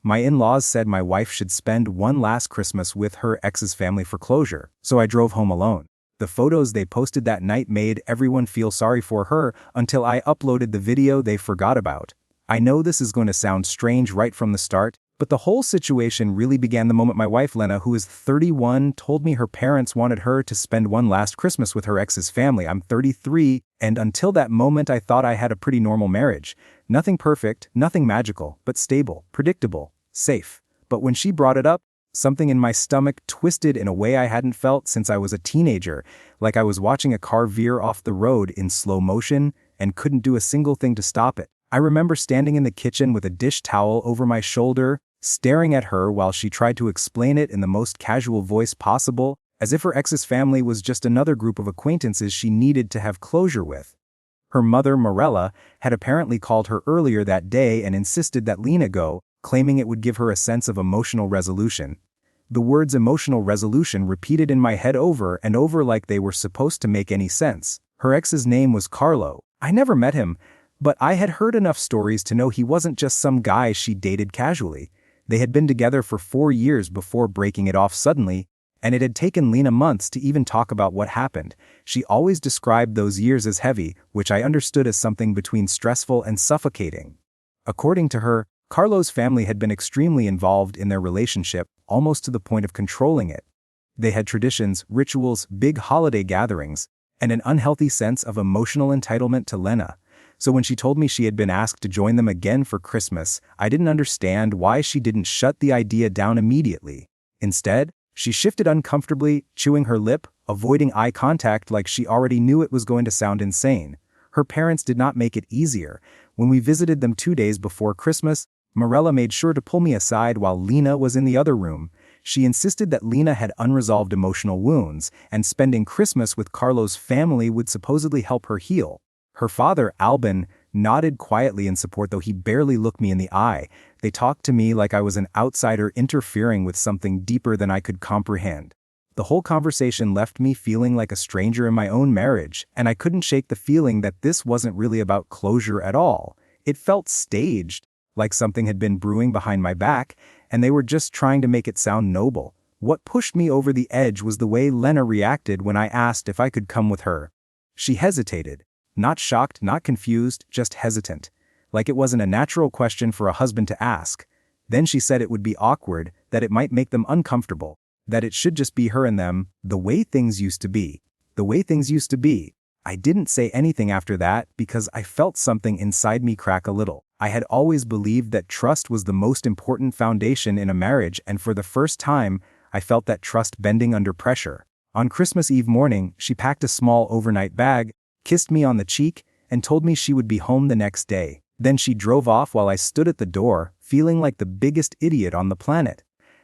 My in-laws said my wife should spend one last Christmas with her ex's family for closure, so I drove home alone. The photos they posted that night made everyone feel sorry for her until I uploaded the video they forgot about. I know this is going to sound strange right from the start, but the whole situation really began the moment my wife Lena, who is 31, told me her parents wanted her to spend one last Christmas with her ex's family. I'm 33, and until that moment I thought I had a pretty normal marriage. Nothing perfect, nothing magical, but stable, predictable, safe. But when she brought it up, something in my stomach twisted in a way I hadn't felt since I was a teenager, like I was watching a car veer off the road in slow motion and couldn't do a single thing to stop it. I remember standing in the kitchen with a dish towel over my shoulder, staring at her while she tried to explain it in the most casual voice possible, as if her ex's family was just another group of acquaintances she needed to have closure with. Her mother, Morella, had apparently called her earlier that day and insisted that Lena go, claiming it would give her a sense of emotional resolution. The words emotional resolution repeated in my head over and over like they were supposed to make any sense. Her ex's name was Carlo. I never met him, but I had heard enough stories to know he wasn't just some guy she dated casually. They had been together for 4 years before breaking it off suddenly, and it had taken Lena months to even talk about what happened. She always described those years as heavy, which I understood as something between stressful and suffocating. According to her, Carlo's family had been extremely involved in their relationship, almost to the point of controlling it. They had traditions, rituals, big holiday gatherings, and an unhealthy sense of emotional entitlement to Lena. So when she told me she had been asked to join them again for Christmas, I didn't understand why she didn't shut the idea down immediately. Instead, she shifted uncomfortably, chewing her lip, avoiding eye contact like she already knew it was going to sound insane. Her parents did not make it easier. When we visited them 2 days before Christmas, Morella made sure to pull me aside while Lena was in the other room. She insisted that Lena had unresolved emotional wounds, and spending Christmas with Carlo's family would supposedly help her heal. Her father, Albin, nodded quietly in support, though he barely looked me in the eye. They talked to me like I was an outsider interfering with something deeper than I could comprehend. The whole conversation left me feeling like a stranger in my own marriage, and I couldn't shake the feeling that this wasn't really about closure at all. It felt staged, like something had been brewing behind my back, and they were just trying to make it sound noble. What pushed me over the edge was the way Lena reacted when I asked if I could come with her. She hesitated. Not shocked, not confused, just hesitant. Like it wasn't a natural question for a husband to ask. Then she said it would be awkward, that it might make them uncomfortable, that it should just be her and them, the way things used to be. The way things used to be. I didn't say anything after that because I felt something inside me crack a little. I had always believed that trust was the most important foundation in a marriage, and for the first time, I felt that trust bending under pressure. On Christmas Eve morning, she packed a small overnight bag, kissed me on the cheek, and told me she would be home the next day. Then she drove off while I stood at the door, feeling like the biggest idiot on the planet.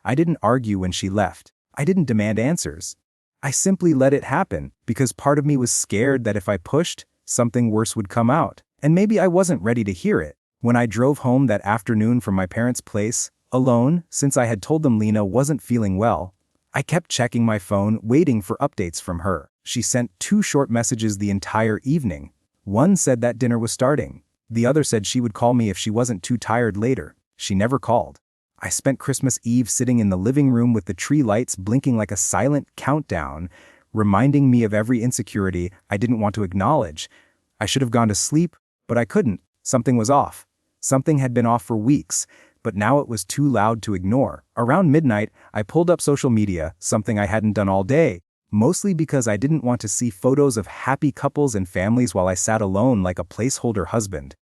I didn't argue when she left. I didn't demand answers. I simply let it happen, because part of me was scared that if I pushed, something worse would come out. And maybe I wasn't ready to hear it. When I drove home that afternoon from my parents' place, alone, since I had told them Lena wasn't feeling well, I kept checking my phone, waiting for updates from her. She sent 2 short messages the entire evening. One said that dinner was starting. The other said she would call me if she wasn't too tired later. She never called. I spent Christmas Eve sitting in the living room with the tree lights blinking like a silent countdown, reminding me of every insecurity I didn't want to acknowledge. I should have gone to sleep, but I couldn't. Something was off. Something had been off for weeks, but now it was too loud to ignore. Around midnight, I pulled up social media, something I hadn't done all day, mostly because I didn't want to see photos of happy couples and families while I sat alone like a placeholder husband.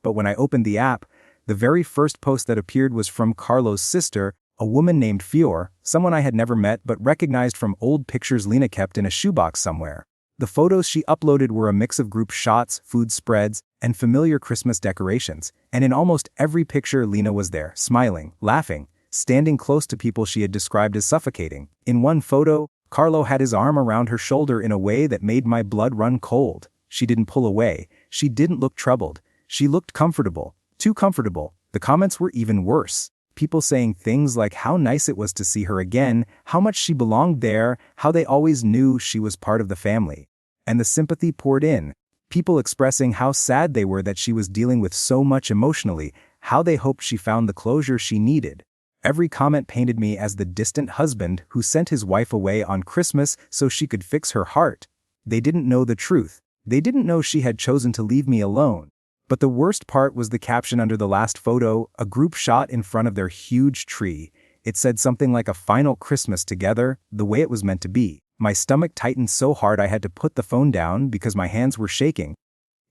But when I opened the app, the very first post that appeared was from Carlo's sister, a woman named Fior, someone I had never met but recognized from old pictures Lena kept in a shoebox somewhere. The photos she uploaded were a mix of group shots, food spreads, and familiar Christmas decorations, and in almost every picture Lena was there, smiling, laughing, standing close to people she had described as suffocating. In one photo, Carlo had his arm around her shoulder in a way that made my blood run cold. She didn't pull away. She didn't look troubled. She looked comfortable. Too comfortable. The comments were even worse. People saying things like how nice it was to see her again, how much she belonged there, how they always knew she was part of the family. And the sympathy poured in. People expressing how sad they were that she was dealing with so much emotionally, how they hoped she found the closure she needed. Every comment painted me as the distant husband who sent his wife away on Christmas so she could fix her heart. They didn't know the truth. They didn't know she had chosen to leave me alone. But the worst part was the caption under the last photo, a group shot in front of their huge tree. It said something like a final Christmas together, the way it was meant to be. My stomach tightened so hard I had to put the phone down because my hands were shaking.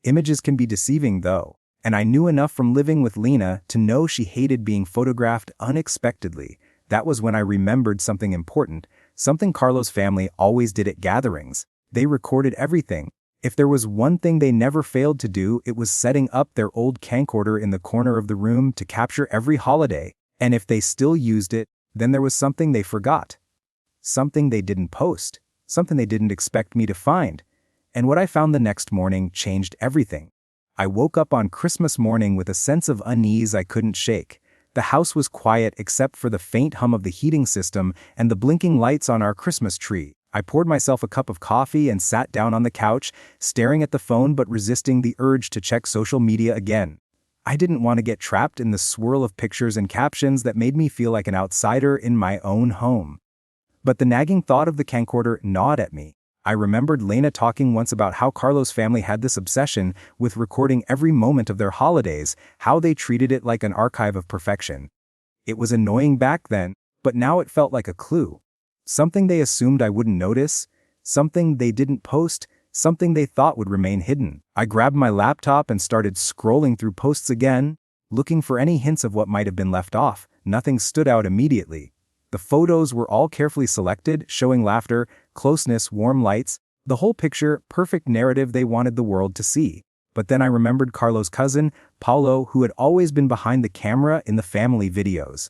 Images can be deceiving though, and I knew enough from living with Lena to know she hated being photographed unexpectedly. That was when I remembered something important, something Carlo's family always did at gatherings. They recorded everything. If there was one thing they never failed to do, it was setting up their old camcorder in the corner of the room to capture every holiday. And if they still used it, then there was something they forgot. Something they didn't post. Something they didn't expect me to find. And what I found the next morning changed everything. I woke up on Christmas morning with a sense of unease I couldn't shake. The house was quiet except for the faint hum of the heating system and the blinking lights on our Christmas tree. I poured myself a cup of coffee and sat down on the couch, staring at the phone but resisting the urge to check social media again. I didn't want to get trapped in the swirl of pictures and captions that made me feel like an outsider in my own home. But the nagging thought of the camcorder gnawed at me. I remembered Lena talking once about how Carlo's family had this obsession with recording every moment of their holidays, how they treated it like an archive of perfection. It was annoying back then, but now it felt like a clue. Something they assumed I wouldn't notice, something they didn't post, something they thought would remain hidden. I grabbed my laptop and started scrolling through posts again, looking for any hints of what might have been left off. Nothing stood out immediately. The photos were all carefully selected, showing laughter, closeness, warm lights, the whole picture, perfect narrative they wanted the world to see. But then I remembered Carlo's cousin, Paulo, who had always been behind the camera in the family videos.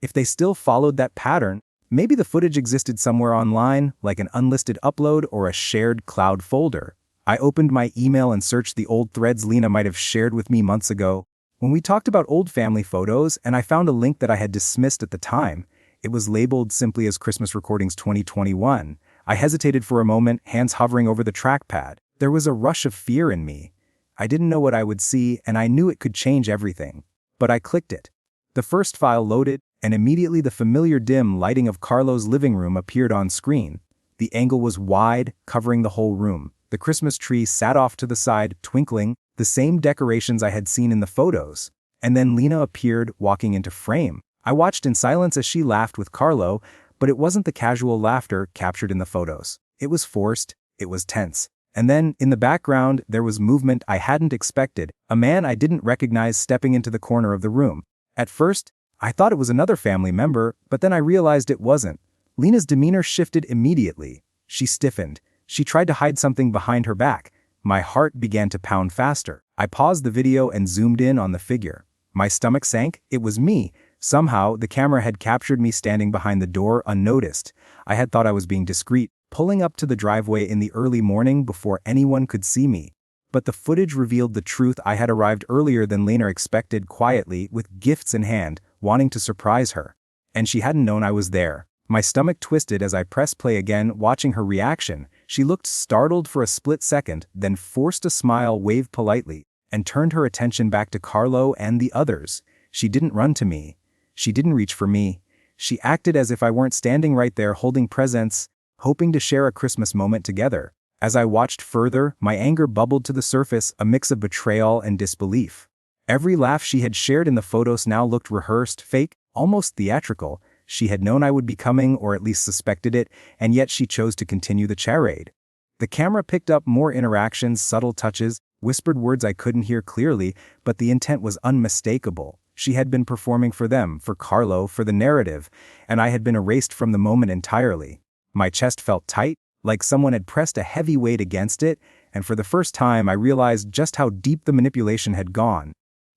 If they still followed that pattern, maybe the footage existed somewhere online, like an unlisted upload or a shared cloud folder. I opened my email and searched the old threads Lena might have shared with me months ago, when we talked about old family photos, and I found a link that I had dismissed at the time. It was labeled simply as Christmas Recordings 2021. I hesitated for a moment, hands hovering over the trackpad. There was a rush of fear in me. I didn't know what I would see, and I knew it could change everything. But I clicked it. The first file loaded, and immediately the familiar dim lighting of Carlo's living room appeared on screen. The angle was wide, covering the whole room. The Christmas tree sat off to the side, twinkling, the same decorations I had seen in the photos. And then Lena appeared, walking into frame. I watched in silence as she laughed with Carlo, but it wasn't the casual laughter captured in the photos. It was forced, it was tense. And then, in the background, there was movement I hadn't expected, a man I didn't recognize stepping into the corner of the room. At first, I thought it was another family member, but then I realized it wasn't. Lena's demeanor shifted immediately. She stiffened. She tried to hide something behind her back. My heart began to pound faster. I paused the video and zoomed in on the figure. My stomach sank. It was me. Somehow, the camera had captured me standing behind the door unnoticed. I had thought I was being discreet, pulling up to the driveway in the early morning before anyone could see me. But the footage revealed the truth. I had arrived earlier than Lena expected, quietly, with gifts in hand, wanting to surprise her. And she hadn't known I was there. My stomach twisted as I pressed play again, watching her reaction. She looked startled for a split second, then forced a smile, waved politely, and turned her attention back to Carlo and the others. She didn't run to me. She didn't reach for me. She acted as if I weren't standing right there holding presents, hoping to share a Christmas moment together. As I watched further, my anger bubbled to the surface, a mix of betrayal and disbelief. Every laugh she had shared in the photos now looked rehearsed, fake, almost theatrical. She had known I would be coming, or at least suspected it, and yet she chose to continue the charade. The camera picked up more interactions, subtle touches, whispered words I couldn't hear clearly, but the intent was unmistakable. She had been performing for them, for Carlo, for the narrative, and I had been erased from the moment entirely. My chest felt tight, like someone had pressed a heavy weight against it, and for the first time I realized just how deep the manipulation had gone.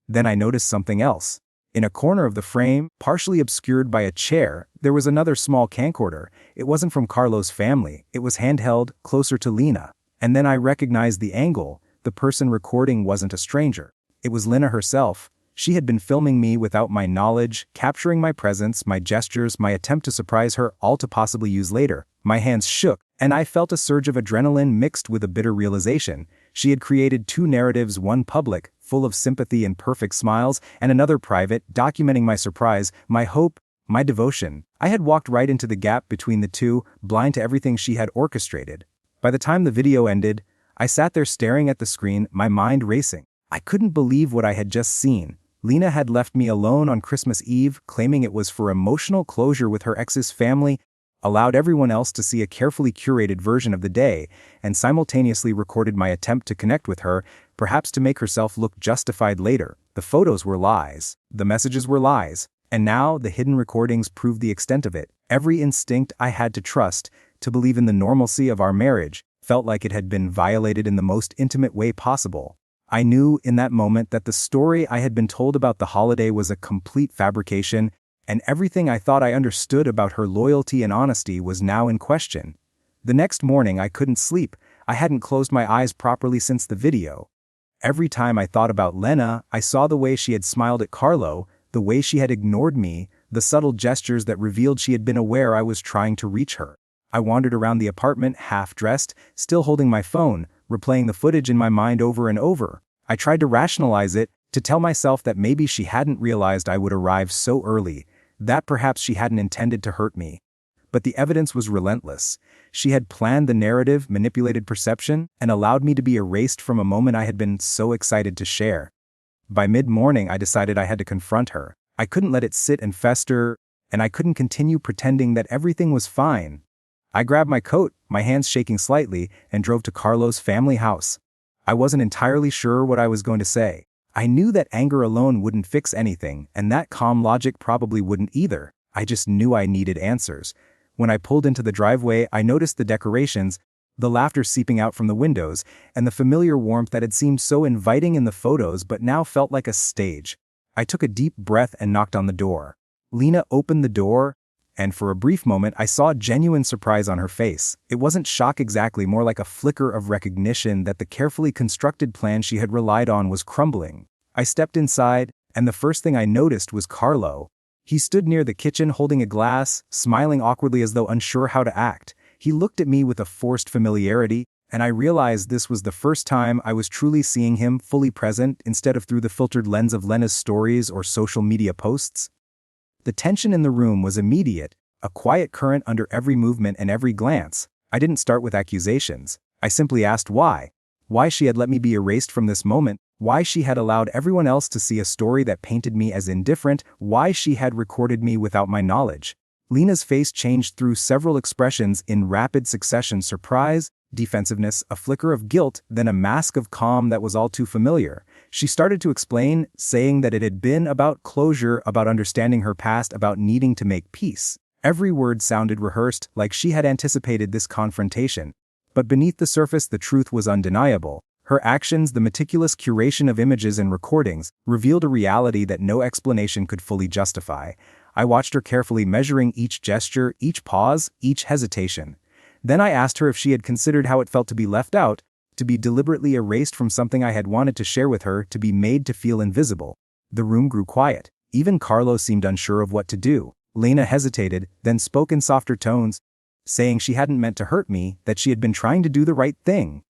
Then I noticed something else. In a corner of the frame, partially obscured by a chair, there was another small camcorder. It wasn't from Carlo's family. It was handheld, closer to Lena. And then I recognized the angle. The person recording wasn't a stranger. It was Lena herself. She had been filming me without my knowledge, capturing my presence, my gestures, my attempt to surprise her, all to possibly use later. My hands shook, and I felt a surge of adrenaline mixed with a bitter realization. She had created two narratives, one public, full of sympathy and perfect smiles, and another private, documenting my surprise, my hope, my devotion. I had walked right into the gap between the two, blind to everything she had orchestrated. By the time the video ended, I sat there staring at the screen, my mind racing. I couldn't believe what I had just seen. Lena had left me alone on Christmas Eve, claiming it was for emotional closure with her ex's family, allowed everyone else to see a carefully curated version of the day, and simultaneously recorded my attempt to connect with her, perhaps to make herself look justified later. The photos were lies. The messages were lies. And now the hidden recordings proved the extent of it. Every instinct I had to trust, to believe in the normalcy of our marriage, felt like it had been violated in the most intimate way possible. I knew in that moment that the story I had been told about the holiday was a complete fabrication, and everything I thought I understood about her loyalty and honesty was now in question. The next morning I couldn't sleep. I hadn't closed my eyes properly since the video. Every time I thought about Lena, I saw the way she had smiled at Carlo, the way she had ignored me, the subtle gestures that revealed she had been aware I was trying to reach her. I wandered around the apartment, half-dressed, still holding my phone, replaying the footage in my mind over and over. I tried to rationalize it, to tell myself that maybe she hadn't realized I would arrive so early, that perhaps she hadn't intended to hurt me. But the evidence was relentless. She had planned the narrative, manipulated perception, and allowed me to be erased from a moment I had been so excited to share. By mid-morning I decided I had to confront her. I couldn't let it sit and fester, and I couldn't continue pretending that everything was fine. I grabbed my coat, my hands shaking slightly, and drove to Carlo's family house. I wasn't entirely sure what I was going to say. I knew that anger alone wouldn't fix anything, and that calm logic probably wouldn't either. I just knew I needed answers. When I pulled into the driveway, I noticed the decorations, the laughter seeping out from the windows, and the familiar warmth that had seemed so inviting in the photos but now felt like a stage. I took a deep breath and knocked on the door. Lena opened the door, and for a brief moment I saw genuine surprise on her face. It wasn't shock exactly, more like a flicker of recognition that the carefully constructed plan she had relied on was crumbling. I stepped inside, and the first thing I noticed was Carlo. He stood near the kitchen holding a glass, smiling awkwardly as though unsure how to act. He looked at me with a forced familiarity, and I realized this was the first time I was truly seeing him fully present instead of through the filtered lens of Lena's stories or social media posts. The tension in the room was immediate, a quiet current under every movement and every glance. I didn't start with accusations. I simply asked why. Why she had let me be erased from this moment, why she had allowed everyone else to see a story that painted me as indifferent, why she had recorded me without my knowledge. Lena's face changed through several expressions in rapid succession: surprise, defensiveness, a flicker of guilt, then a mask of calm that was all too familiar. She started to explain, saying that it had been about closure, about understanding her past, about needing to make peace. Every word sounded rehearsed, like she had anticipated this confrontation. But beneath the surface the truth was undeniable. Her actions, the meticulous curation of images and recordings, revealed a reality that no explanation could fully justify. I watched her carefully, measuring each gesture, each pause, each hesitation. Then I asked her if she had considered how it felt to be left out, to be deliberately erased from something I had wanted to share with her, to be made to feel invisible. The room grew quiet. Even Carlo seemed unsure of what to do. Lena hesitated, then spoke in softer tones, saying she hadn't meant to hurt me, that she had been trying to do the right thing.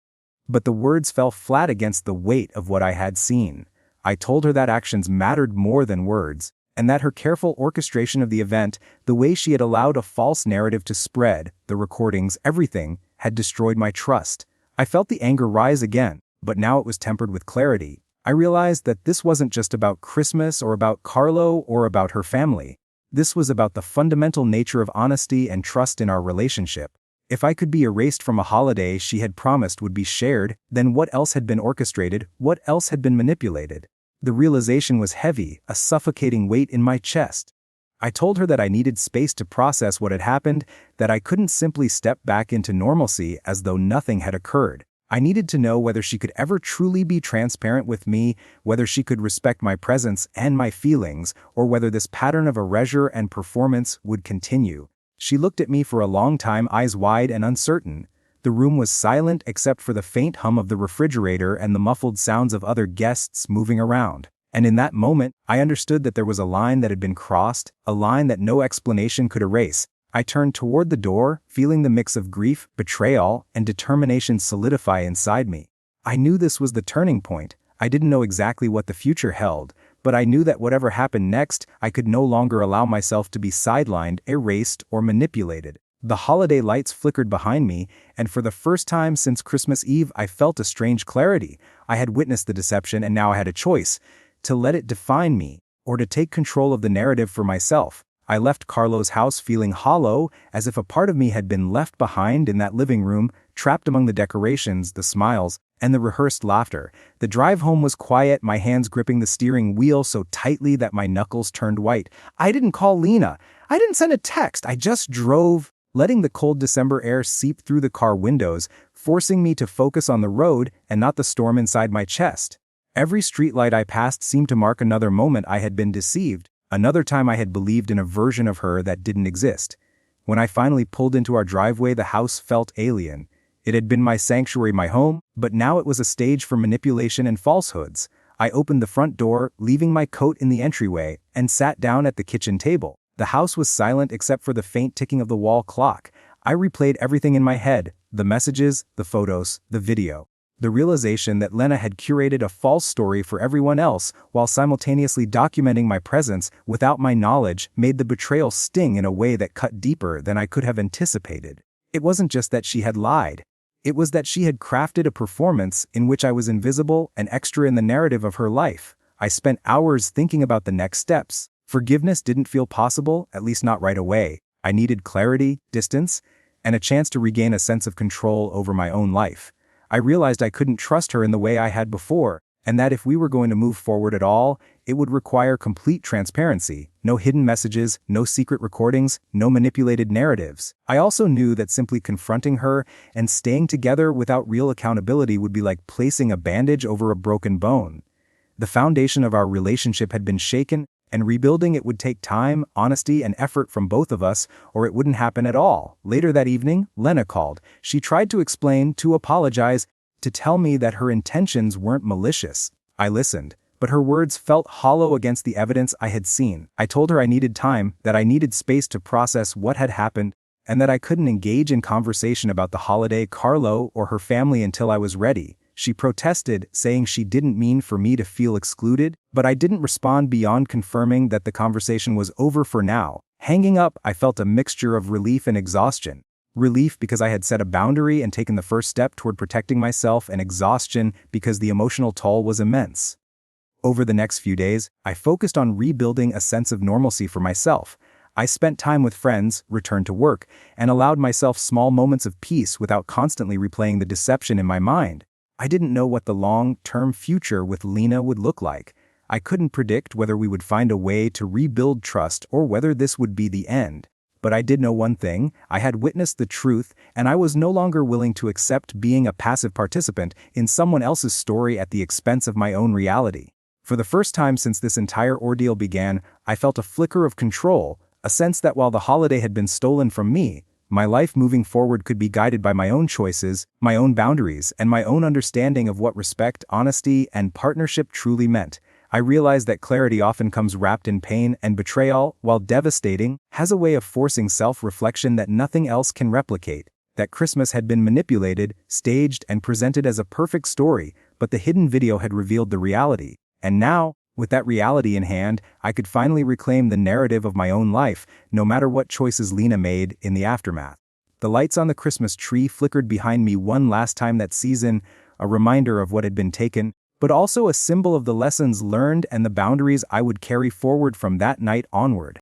But the words fell flat against the weight of what I had seen. I told her that actions mattered more than words, and that her careful orchestration of the event, the way she had allowed a false narrative to spread, the recordings, everything, had destroyed my trust. I felt the anger rise again, but now it was tempered with clarity. I realized that this wasn't just about Christmas or about Carlo or about her family. This was about the fundamental nature of honesty and trust in our relationship. If I could be erased from a holiday she had promised would be shared, then what else had been orchestrated, what else had been manipulated? The realization was heavy, a suffocating weight in my chest. I told her that I needed space to process what had happened, that I couldn't simply step back into normalcy as though nothing had occurred. I needed to know whether she could ever truly be transparent with me, whether she could respect my presence and my feelings, or whether this pattern of erasure and performance would continue. She looked at me for a long time, eyes wide and uncertain. The room was silent except for the faint hum of the refrigerator and the muffled sounds of other guests moving around. And in that moment, I understood that there was a line that had been crossed, a line that no explanation could erase. I turned toward the door, feeling the mix of grief, betrayal, and determination solidify inside me. I knew this was the turning point. I didn't know exactly what the future held, but I knew that whatever happened next, I could no longer allow myself to be sidelined, erased, or manipulated. The holiday lights flickered behind me, and for the first time since Christmas Eve, I felt a strange clarity. I had witnessed the deception, and now I had a choice: to let it define me, or to take control of the narrative for myself. I left Carlo's house feeling hollow, as if a part of me had been left behind in that living room, trapped among the decorations, the smiles, and the rehearsed laughter. The drive home was quiet, my hands gripping the steering wheel so tightly that my knuckles turned white. I didn't call Lena. I didn't send a text. I just drove, letting the cold December air seep through the car windows, forcing me to focus on the road and not the storm inside my chest. Every streetlight I passed seemed to mark another moment I had been deceived, another time I had believed in a version of her that didn't exist. When I finally pulled into our driveway, the house felt alien. It had been my sanctuary, my home, but now it was a stage for manipulation and falsehoods. I opened the front door, leaving my coat in the entryway, and sat down at the kitchen table. The house was silent except for the faint ticking of the wall clock. I replayed everything in my head: the messages, the photos, the video. The realization that Lena had curated a false story for everyone else while simultaneously documenting my presence without my knowledge made the betrayal sting in a way that cut deeper than I could have anticipated. It wasn't just that she had lied. It was that she had crafted a performance in which I was invisible, an extra in the narrative of her life. I spent hours thinking about the next steps. Forgiveness didn't feel possible, at least not right away. I needed clarity, distance, and a chance to regain a sense of control over my own life. I realized I couldn't trust her in the way I had before, and that if we were going to move forward at all, it would require complete transparency: no hidden messages, no secret recordings, no manipulated narratives. I also knew that simply confronting her and staying together without real accountability would be like placing a bandage over a broken bone. The foundation of our relationship had been shaken, and rebuilding it would take time, honesty, and effort from both of us, or it wouldn't happen at all. Later that evening, Lena called. She tried to explain, to apologize, to tell me that her intentions weren't malicious. I listened, but her words felt hollow against the evidence I had seen. I told her I needed time, that I needed space to process what had happened, and that I couldn't engage in conversation about the holiday, Carlo, or her family until I was ready. She protested, saying she didn't mean for me to feel excluded, but I didn't respond beyond confirming that the conversation was over for now. Hanging up, I felt a mixture of relief and exhaustion. Relief because I had set a boundary and taken the first step toward protecting myself, and exhaustion because the emotional toll was immense. Over the next few days, I focused on rebuilding a sense of normalcy for myself. I spent time with friends, returned to work, and allowed myself small moments of peace without constantly replaying the deception in my mind. I didn't know what the long-term future with Lena would look like. I couldn't predict whether we would find a way to rebuild trust or whether this would be the end. But I did know one thing: I had witnessed the truth, and I was no longer willing to accept being a passive participant in someone else's story at the expense of my own reality. For the first time since this entire ordeal began, I felt a flicker of control, a sense that while the holiday had been stolen from me, my life moving forward could be guided by my own choices, my own boundaries, and my own understanding of what respect, honesty, and partnership truly meant. I realized that clarity often comes wrapped in pain, and betrayal, while devastating, has a way of forcing self-reflection that nothing else can replicate. That Christmas had been manipulated, staged, and presented as a perfect story, but the hidden video had revealed the reality. And now, with that reality in hand, I could finally reclaim the narrative of my own life, no matter what choices Lena made in the aftermath. The lights on the Christmas tree flickered behind me one last time that season, a reminder of what had been taken, but also a symbol of the lessons learned and the boundaries I would carry forward from that night onward.